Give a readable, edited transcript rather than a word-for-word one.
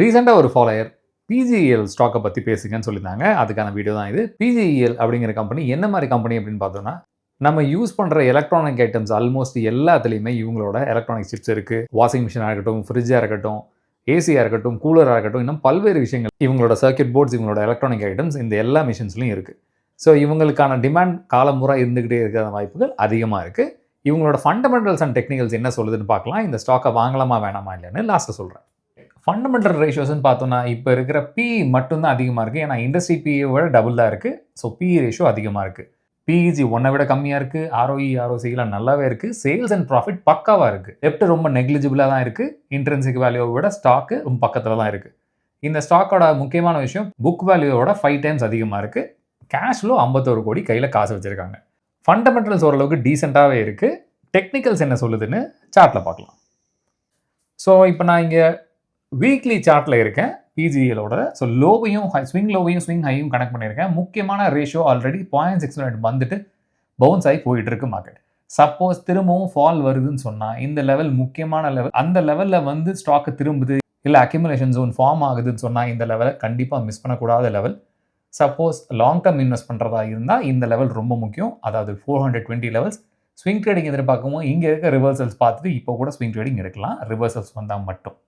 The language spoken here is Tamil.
ரீசெண்டாக ஒரு ஃபாலோயர் பிஜிஇஎல் ஸ்டாக்கை பற்றி பேசுங்கன்னு சொல்லியிருந்தாங்க. அதுக்கான வீடியோ தான் இது. பிஜிஇஎல் அப்படிங்கிற கம்பெனி என்ன மாதிரி கம்பெனி அப்படின்னு பார்த்தோம்னா, நம்ம யூஸ் பண்ணுற எலக்ட்ரானிக் ஐட்டம்ஸ் ஆல்மோஸ்ட் எல்லாத்துலேயுமே இவங்களோட எலக்ட்ரானிக் சிப்ஸ் இருக்குது. வாஷிங் மிஷினாக இருக்கட்டும், ஃப்ரிட்ஜாக இருக்கட்டும், ஏசியாக இருக்கட்டும், கூலராக இருக்கட்டும், இன்னும் பல்வேறு விஷயங்கள் இவங்களோட சர்க்யூட் போர்ட்ஸ், இவங்களோட எலக்ட்ரானிக் ஐட்டம்ஸ் இந்த எல்லா மிஷின்ஸ்லையும் இருக்குது. ஸோ இவங்களுக்கான டிமாண்ட் காலமுறை இருந்துக்கிட்டே இருக்கிற வாய்ப்புகள் அதிகமாக இருக்குது. இவங்களோட ஃபண்டமெண்டல்ஸ் அண்ட் டெக்னிக்கல்ஸ் என்ன சொல்லுதுன்னு பார்க்கலாம். இந்த ஸ்டாக்கை வாங்கலாமா வேணாமா இல்லைன்னு லாஸ்ட்டில் சொல்கிறேன். ஃபண்டமெண்டல் ரேஷியோஸ்ன்னு பார்த்தோன்னா இப்போ இருக்கிற பிஇ மட்டும்தான் அதிகமாக இருக்குது. ஏன்னா இண்டஸ்ட்ரி பிஇ விட டபுள் தான் இருக்குது. ஸோ பிஇ ரேஷியோ அதிகமாக இருக்குது. பிஇஜி 1 விட கம்மியாக இருக்குது. ஆர்ஓஇ ஆர்ஓசிலாம் நல்லாவே இருக்குது. சேல்ஸ் அண்ட் ப்ராஃபிட் பக்காவாக இருக்குது. டெப்ட் ரொம்ப நெக்லிஜிபிளாக தான் இருக்குது. இன்ட்ரென்சிக் வேல்யூவை விட ஸ்டாக்கு ரொம்ப பக்கத்தில் தான் இருக்குது. இந்த ஸ்டாக்கோட முக்கியமான விஷயம் புக் வேல்யூவோட 5 டைம்ஸ் அதிகமாக இருக்குது. கேஷ் ஃப்ளோ 51 கோடி கையில் காசு வச்சுருக்காங்க. ஃபண்டமெண்டல்ஸ் ஓரளவுக்கு டீசெண்டாகவே இருக்குது. டெக்னிக்கல்ஸ் என்ன சொல்லுதுன்னு சார்ட்டில் பார்க்கலாம். ஸோ இப்போ நான் இங்கே வீக்லி சார்ட்டில் இருக்கேன் பிஜிஎலோட. ஸோ லோவையும் ஸ்விங் லோவையும் ஸ்விங் ஹையும் கனெக்ட் பண்ணியிருக்கேன். முக்கியமான ரேஷியோ ஆல்ரெடி 0.69 வந்துட்டு பவுன்ஸ் ஆகி போயிட்டு இருக்கு மார்க்கெட். சப்போஸ் திரும்பவும் ஃபால் வருதுன்னு சொன்னால் இந்த லெவல் முக்கியமான லெவல். அந்த லெவலில் வந்து ஸ்டாக்கு திரும்புது இல்லை அக்யூமுலேஷன் ஜோன் ஃபார்ம் ஆகுதுன்னு சொன்னால் இந்த லெவலை கண்டிப்பாக மிஸ் பண்ணக்கூடாத level. Suppose long term invest பண்ணுறதா இருந்தால் இந்த லெவல் ரொம்ப முக்கியம். அதாவது 420 லெவல்ஸ். ஸ்விங் ட்ரேடிங் எதிர்பார்க்கவும் இங்கே இருக்க ரிவர்சல்ஸ் பார்த்துட்டு இப்போ கூட ஸ்விங் ட்ரேடிங் எடுக்கலாம், ரிவர்சல்ஸ் வந்தால் மட்டும்.